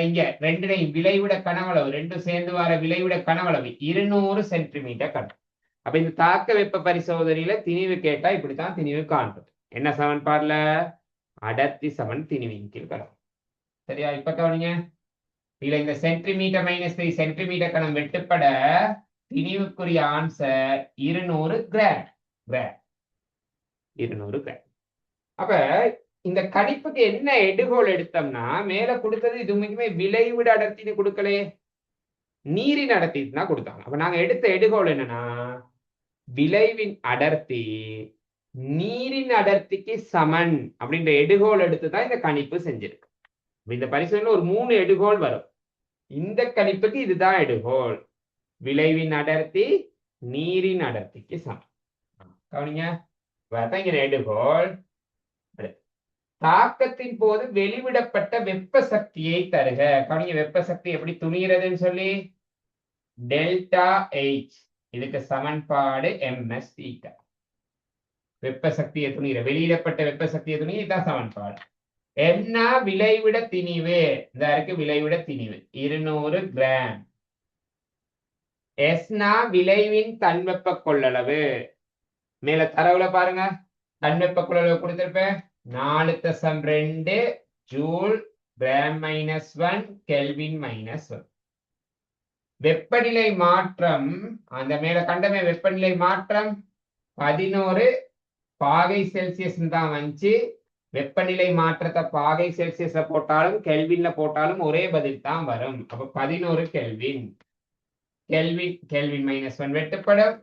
A: இங்க ரெண்டையும் விளைவிட கனவளவு ரெண்டும் சேர்ந்து வர விளைவிட கனவளவு 200 சென்டிமீட்டர் கனம். அப்ப இந்த தாக்க வெப்ப பரிசோதனையில திணிவு கேட்டா இப்படித்தான் திணிவு காண்றது. என்ன சமன்பாடுல? அடர்த்தி சமன் திணிவின் கீழ் கனம். சரியா, இப்ப கவனிங்க, இதுல இந்த சென்டிமீட்டர் மைனஸ் 3 சென்டிமீட்டர் கனம் வெட்டுப்பட திணிவுக்குரிய ஆன்சர் 200 கிராம். 200 கிராம். அப்ப இந்த கணிப்புக்கு என்ன எடுகோல் எடுத்தோம்னா, மேல கொடுத்தது இது முக்கியமே விளைவிட அடர்த்தின்னு கொடுக்கலே, நீரின் அடர்த்தி தான் கொடுத்தாங்க. அப்ப நாங்க எடுத்த எடுகோல் என்னன்னா, விளைவின் அடர்த்தி நீரின் அடர்த்திக்கு சமன் அப்படின்ற எடுகோல் எடுத்துதான் இந்த கணிப்பு செஞ்சிருக்கு. இந்த பரிசோதனையில ஒரு 3 எடுகோல் வரும். இந்த கணிப்புக்கு இதுதான் எடுகோல். விளைவின் அடர்த்தி நீரின் அடர்த்திக்கு சமம். கவனிங்க, எடுகோல். தாக்கத்தின் போது வெளிவிடப்பட்ட வெப்ப சக்தியை தருக. கவனிங்க, வெப்ப சக்தி எப்படி துணிகிறதுன்னு சொல்லி டெல்டா H. இதுக்கு சமன்பாடு ms தீட்டா. வெப்ப சக்தியை துணிகிற வெளியிடப்பட்ட வெப்ப சக்தியை துணி, இதுதான் சமன்பாடு. என்ன விளைவிட திணிவு? இந்த இருக்கு விளைவிட திணிவு 200 கிராம். எஸ்னா விளைவின் தன்வெப்ப கொள்ளளவு. மேல தரவுல பாருங்க, தன்வெப்ப கொள்ளளவு கொடுத்திருப்பேன் 4.2 ஜூல் கிராம் -1 கெல்வின் -1. வெப்பநிலை மாற்றம் அந்த மேல கண்டமே வெப்பநிலை மாற்றம் 11 பாகை செல்சியஸ் தான் வந்துச்சு. வெப்பநிலை மாற்றத்தை பாகை செல்சியஸ்ல போட்டாலும் கெல்வின்ல போட்டாலும் ஒரே பதில் தான் வரும். அப்ப 11 கெல்வின். கெல்வின் -1 வெட்டுப்படும்,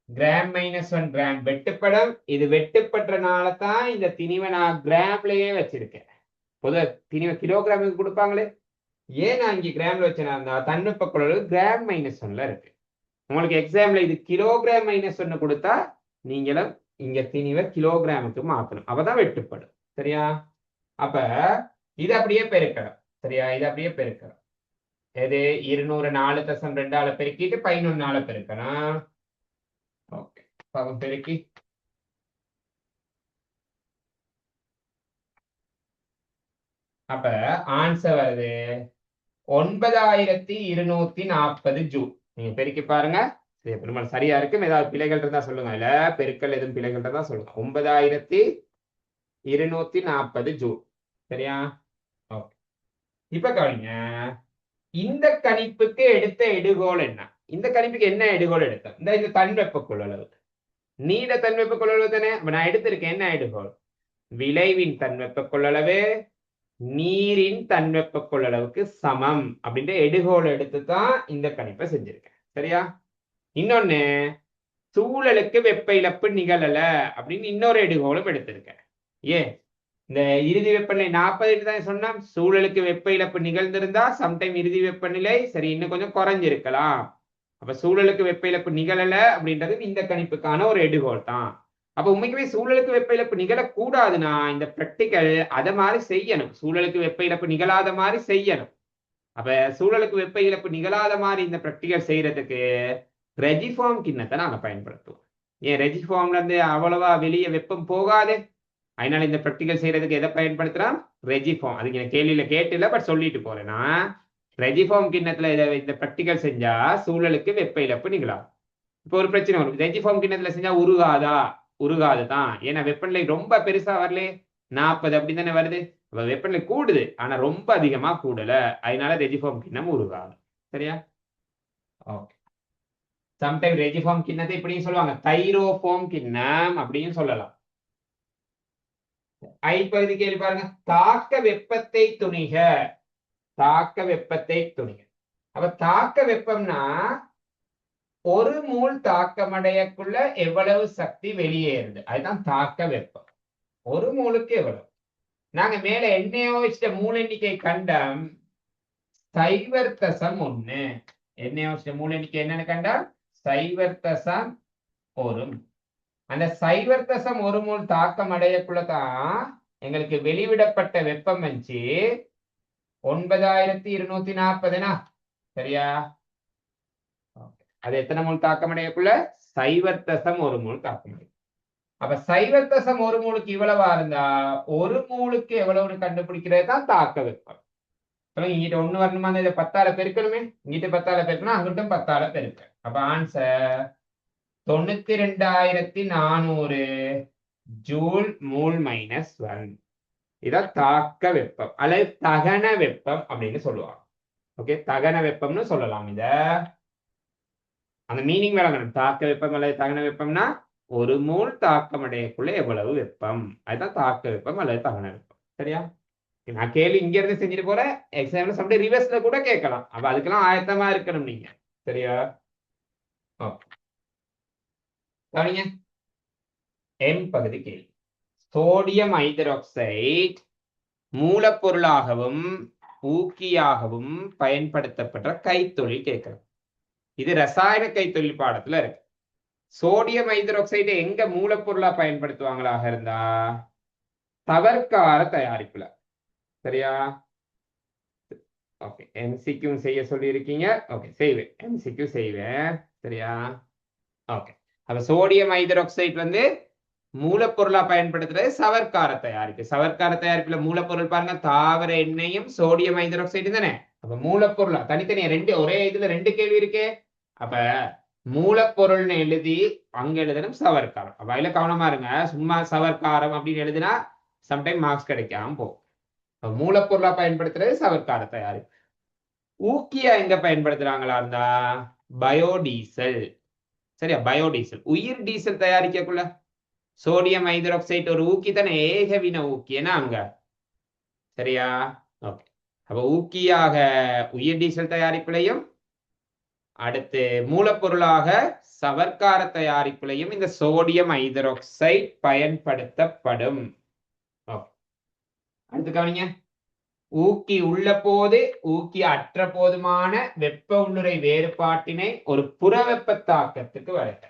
A: கிராம் -1 கிராம் வெட்டுப்படும். இது வெட்டுப்பட்டனால தான் இந்த திணிவை நான் கிராம்லயே வச்சிருக்கேன். பொதுவா திணிவை கிலோகிராமுக்கு கொடுப்பாங்களே, ஏன் நான் இங்க கிராம்ல வச்சேன்னா தன்வெப்ப கொள்ளளவு கிராம் -1ல இருக்கு. உங்களுக்கு எக்ஸாம்ல இது கிலோகிராம் மைனஸ் ஒன்று கொடுத்தா நீங்களும் இங்க திணிவை கிலோகிராமுக்கு மாற்றணும், அப்பதான் வெட்டுப்படும். சரியா? அப்ப இது அப்படியே பெருக்கலாம். சரியா? இது அப்படியே பெருக்கலாம். எது 200 4.2 பெருக்கிட்டு 11 பெருக்கணும். ஓகே, பெருக்கி அப்ப ஆன்சர் வருது 9240 ஜூல். நீங்க பெருக்கி பாருங்க. பெரும்பாலும் சரியா இருக்கும். ஏதாவது பிழைகள் இருந்தா சொல்லுங்க. இல்ல பெருக்கல் எதுவும் பிழைகள் இருந்தா சொல்லுங்க. 9240 ஜூல். சரியா? ஓகே. இப்ப கவனிங்க, இந்த கணிப்புக்கு எடுத்த எடுகோள் என்ன? இந்த கணிப்புக்கு என்ன எடுகோள் எடுத்தோம்? இந்த தன்வெப்ப கொள்ளளவு, நீட தன்வெப்ப கொள்ளளவு தானே. அப்ப நான் எடுத்திருக்கேன் என்ன எடுகோள்? விளைவின் தன்வெப்ப கொள்ளளவு நீரின் தன்வெப்ப கொள்ளளவுக்கு சமம் அப்படின்ற எடுகோள் எடுத்து தான் இந்த கணிப்பை செஞ்சிருக்கேன். சரியா? இன்னொன்னு, சூழலுக்கு வெப்ப இழப்பு நிகழல அப்படின்னு இன்னொரு எடுகோளும் எடுத்திருக்கேன். ஏன்? இந்த இறுதி வெப்பநிலை 40 தான் சொன்னா, சூழலுக்கு வெப்ப இழப்பு நிகழ்ந்திருந்தா சம்டைம் இறுதி வெப்பநிலை சரி இன்னும் கொஞ்சம் குறைஞ்சிருக்கலாம். அப்ப சூழலுக்கு வெப்ப இழப்பு நிகழல அப்படின்றது இந்த கணிப்புக்கான ஒரு எடுகோள் தான். அப்ப உண்மைக்குமே சூழலுக்கு வெப்ப இழப்பு நிகழக்கூடாதுன்னா இந்த பிராக்டிக்கல் அதை மாதிரி செய்யணும். சூழலுக்கு வெப்ப இழப்பு நிகழாத மாதிரி செய்யணும். அப்ப சூழலுக்கு வெப்ப இழப்பு நிகழாத மாதிரி இந்த பிராக்டிக்கல் செய்யறதுக்கு ரெஜிஃபார்ம் கிண்ணத்தை நாங்க பயன்படுத்துவோம். ஏன்? ரெஜிஃபார்ம்ல இருந்து அவ்வளவா வெளியே வெப்பம் போகாது. அதனால இந்த பிராக்டிக்கல் செய்யறதுக்கு எதை பயன்படுத்துறோம்? ரெஜிஃபார்ம். அதுக்கு எனக்கு கேள்வியில கேட்டுல, பட் சொல்லிட்டு போறேன்னா, ரெஜிஃபார்ம் கிண்ணத்துல இந்த பிராக்டிக்கல் செஞ்சா சூழலுக்கு வெப்ப இழப்பு நிகழாது. இப்போ ஒரு பிரச்சனை வரும், ரெஜிஃபார்ம் கிண்ணத்துல செஞ்சா உருகாதா? உருகாது தான். ஏன்னா வெப்பநிலை ரொம்ப பெருசா வரல, 40 அப்படி தானே வருது. வெப்பநிலை கூடுது, ஆனா ரொம்ப அதிகமா கூடல. அதனால ரெஜிஃபார்ம் கிண்ணம் உருகாது. சரியா? ஓகே. சம்டைம் ரெஜிஃபார்ம் கிண்ணத்தை இப்படியும் சொல்லுவாங்க, தைரோஃபார்ம் கிண்ணம் அப்படின்னு சொல்லலாம். ஐப்பகுதி கேள்வி பாருங்க. தாக்க வெப்பத்தை துணிக. தாக்க வெப்பத்தை துணிக. அப்ப தாக்க வெப்பம்னா ஒரு மூல் தாக்கமடையக்குள்ள எவ்வளவு சக்தி வெளியேறுது, அதுதான் தாக்க வெப்பம். ஒரு மூலுக்கு எவ்வளவு? நாங்க மேல NaOH மூல் எண்ணிக்கை கண்டம் 0.1. NaOH மூல் எண்ணிக்கை என்னன்னு கண்டால் 0.1. அந்த 0.1 மூல் தாக்கம் அடையக்குள்ளதான் எங்களுக்கு வெளிவிடப்பட்ட வெப்பம் வந்துச்சு 9240. சரியா? அது எத்தனை மூல் தாக்கம் அடையக்குள்ள? 0.1 மூல் தாக்கம் அடையும். அப்ப 0.1 மூலுக்கு இவ்வளவா இருந்தா ஒரு மூலுக்கு எவ்வளவுன்னு கண்டுபிடிக்கிறது தான் தாக்க வெப்பம். இங்கிட்ட 1 வரணுமா? இதை 10 பெருக்கணுமே. இங்கிட்ட 10 பெருக்கணும், அங்கிட்டும் 10 பெருக்க. அப்ப ஆன்சர் 92,400 ஜூல் மூல் -1. இதான் தாக்க வெப்பம் அல்லது தகன வெப்பம் அப்படின்னு சொல்லுவாங்க. ஓகே, தகன வெப்பம்னு சொல்லலாம். இத அந்த மீனிங் விளங்கணும். தாக்க வெப்பம் அல்லது தகன வெப்பம்னா ஒரு மூல் தாக்கம் அடையக்குள்ள எவ்வளவு வெப்பம், அதுதான் தாக்க வெப்பம் அல்லது தகன வெப்பம். சரியா? நான் கேள்வி இங்க இருந்து செஞ்சுட்டு போறேன். எக்ஸாம்ல சம்டைம் ரிவர்ஸ்ல கூட கேட்கலாம். அப்ப அதுக்கெல்லாம் ஆயத்தமா இருக்கணும் நீங்க. சரியா? கவனிங்க, எம் பகுதி கேள்வி. சோடியம் ஹைட்ராக்சைடு மூலப்பொருளாகவும் ஊக்கியாகவும் பயன்படுத்தப்பட்ட கைத்தொழில் கேட்கலாம். இது ரசாயன கைத்தொழில் பாடத்துல இருக்கு. சோடியம் ஹைட்ராக்சைடு எங்க மூலப்பொருளா பயன்படுத்துவாங்களாக இருந்தா தவற்கார தயாரிப்புல. சரியா? ஓகே, MCQ செய்ய சொல்லி இருக்கீங்க. ஓகே, செய்வேன். MCQ செய்வேன். சரியா? ஓகே. அப்ப சோடியம் ஹைட்ராக்சைடு மூலப்பொருளா பயன்படுத்துறது சவர்க்கார தயாரிப்பு. சவர்க்கார தயாரிப்புல மூலப்பொருள் பாருங்க, தாவர எண்ணெயும் சோடியம் ஹைட்ராக்சைடு தானே. அப்ப மூலப்பொருளா தனித்தனியா ரெண்டு, ஒரே இதுல 2 கேள்வி இருக்கே. அப்ப மூலப்பொருள்னு எழுதி அங்க எழுதணும் சவர்க்காரம். அப்ப அதுல கவனமா இருங்க. சும்மா சவர்க்காரம் அப்படின்னு எழுதினா சம்டைம் மார்க்ஸ் கிடைக்காம போகும். மூலப்பொருளா பயன்படுத்துறது சவர்க்கார தயாரிப்பு. ஊக்கியா எங்க பயன்படுத்துறாங்களா இருந்தா பயோடீசல். சரியா? பயோடீசல் உயிர் டீசல் தயாரிக்கக்குள்ள சோடியம் ஹைட்ராக்சைடு ஒரு ஊக்கி தானே, ஏகவின ஊக்கியனா அங்க. சரியா? ஓகே. அப்ப ஊக்கியாக உயிர் டீசல் தயாரிப்புலையும் அடுத்து மூலப்பொருளாக சவர்க்கார தயாரிப்புலையும் இந்த சோடியம் ஹைட்ராக்சைடு பயன்படுத்தப்படும். அடுத்து கவனிங்க, ஊக்கி உள்ள போது ஊக்கி அற்ற போதுமான வெப்ப உள்ளுறை வேறுபாட்டினை ஒரு புறவெப்ப தாக்கத்துக்கு வரைக.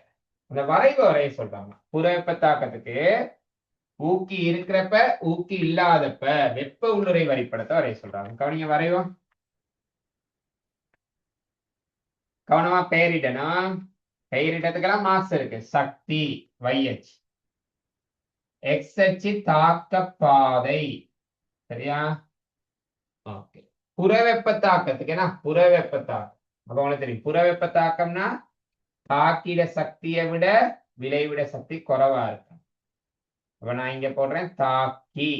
A: அந்த வரைவு வரைய சொல்றாங்க. புறவெப்ப தாக்கத்துக்கு ஊக்கி இருக்கிறப்ப ஊக்கி இல்லாதப்ப வெப்ப உள்ளுறை வரைபடத்தை வரைய சொல்றாங்க. கவனிங்க வரைவோம். கவனமா பெயரிடணும். பெயரிடத்துக்கெல்லாம் மாஸ் இருக்கு. சக்தி YH, X அச்சு தாக்க பாதை. சரியா? ஓகே. புறவெப்ப தாக்கத்துக்கு என்ன புறவெப்ப தாக்கம். அப்ப உங்களுக்கு தெரியும் புறவெப்ப தாக்கம்னா தாக்கிட சக்தியை விட விளைவிட சக்தி குறைவா இருக்கும். அப்ப நான் இங்க போடுறேன் தாக்கி,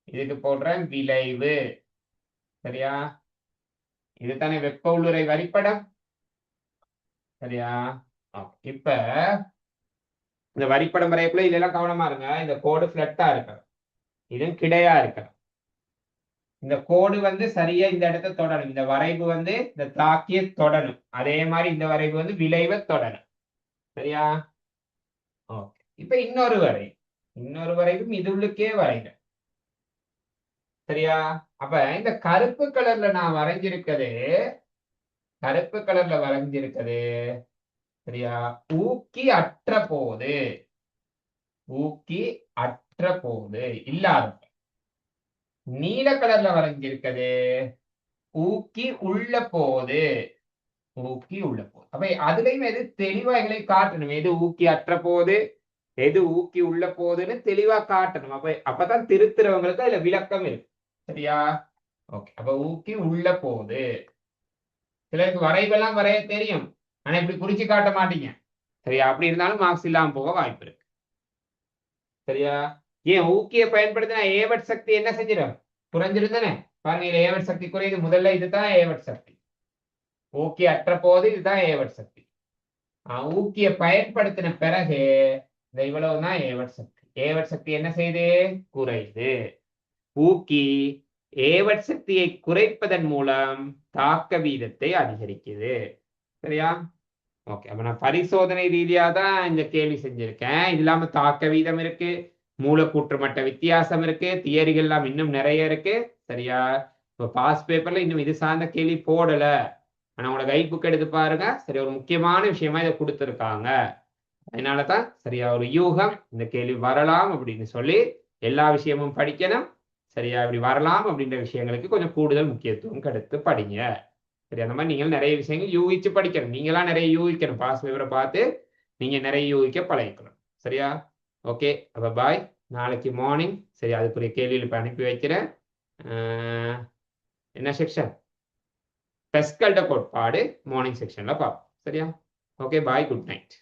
A: இதுக்கு போடுறேன் விளைவு. சரியா? இதுதானே வெப்ப உள்ளுறை வரைபடம். சரியா? இப்ப இந்த வரைபடம் வரையக்குள்ள இதெல்லாம் கவனமா இருங்க. இந்த கோடு பிளட்டா இருக்கணும், இதுவும் கிடையா இருக்கணும். இந்த கோடு வந்து சரியா இந்த இடத்தை தொடரும். இந்த வரைவு வந்து இந்த தாக்கிய தொடரும். அதே மாதிரி இந்த வரைவு வந்து விளைவை தொடரும். சரியா? ஓகே. இப்ப இன்னொரு வரைவும் இது உள்ளுக்கே வரைங்க. சரியா? அப்ப இந்த கருப்பு கலர்ல நான் வரைஞ்சிருக்கிறது சரியா ஊக்கி அற்ற போது, ஊக்கி அற்ற போது இல்லாத. நீல கலர்ல வரைஞ்சிருக்கிறது ஊக்கி உள்ள போது, ஊக்கி உள்ள போது. அப்ப அதுலயும் எது தெளிவா எங்களை காட்டணும், எது ஊக்கி அற்ற போது எது ஊக்கி உள்ள போதுன்னு தெளிவா காட்டணும். அப்பதான் திருத்துறவங்களுக்கு அதுல விளக்கம் இருக்கு. சரியா? ஓகே. அப்ப ஊக்கி உள்ள போது. சிலருக்கு வரைவெல்லாம் வரைய தெரியும், ஆனா இப்படி குறிச்சு காட்ட மாட்டீங்க. சரியா? அப்படி இருந்தாலும் மார்க்ஸ் இல்லாம போக வாய்ப்பு இருக்கு. சரியா? ஏன் ஊக்கிய பயன்படுத்தினா ஏவட் சக்தி என்ன செஞ்சிடும், குறைஞ்சிருந்தானே. பாருங்க, இது ஏவட் சக்தி குறையுது. முதல்ல இதுதான் ஏவட் சக்தி. ஊக்கி அற்ற போது இதுதான் ஏவட் சக்தி. ஊக்கிய பயன்படுத்தின பிறகு இந்த இவ்வளவுதான் ஏவட் சக்தி. ஏவட் சக்தி என்ன செய்யுது, குறையுது. ஊக்கி ஏவட் சக்தியை குறைப்பதன் மூலம் தாக்க வீதத்தை அதிகரிக்குது. சரியா? ஓகே. அப்ப நான் பரிசோதனை ரீதியா தான் இந்த கேள்வி செஞ்சிருக்கேன். இது இல்லாம தாக்க வீதம் இருக்கு, மூலக்கூற்று மட்ட வித்தியாசம் இருக்கு, தியரிகள் எல்லாம் இன்னும் நிறைய இருக்கு. சரியா? இப்போ பாஸ் பேப்பர்ல இன்னும் இது சார்ந்த கேள்வி போடல, ஆனா உங்களோட கைட் புக் எடுத்து பாருங்க. சரி, ஒரு முக்கியமான விஷயமா இதை கொடுத்துருக்காங்க. அதனாலதான் சரியா ஒரு யூகம் இந்த கேள்வி வரலாம் அப்படின்னு சொல்லி எல்லா விஷயமும் படிக்கணும். சரியா? இப்படி வரலாம் அப்படின்ற விஷயங்களுக்கு கொஞ்சம் கூடுதல் முக்கியத்துவம் கொடுத்து படிங்க. சரி, அந்த மாதிரி நீங்கள் நிறைய விஷயங்கள் யூகிச்சு படிக்கணும். நீங்களாம் நிறைய யூகிக்கணும். பாஸ் பேப்பரை பார்த்து நீங்க நிறைய யூகிக்க பழகிக்கணும். சரியா? ஓகே. அப்ப பாய். நாளைக்கு மார்னிங் சரி அதுக்குரிய கேள்வியில் இப்போ அனுப்பி வைக்கிறேன். என்ன செக்ஷன், பெஸ்கல்ட கோட்பாடு மார்னிங் செக்ஷன்ல பார்ப்போம். சரியா? Okay bye, good night.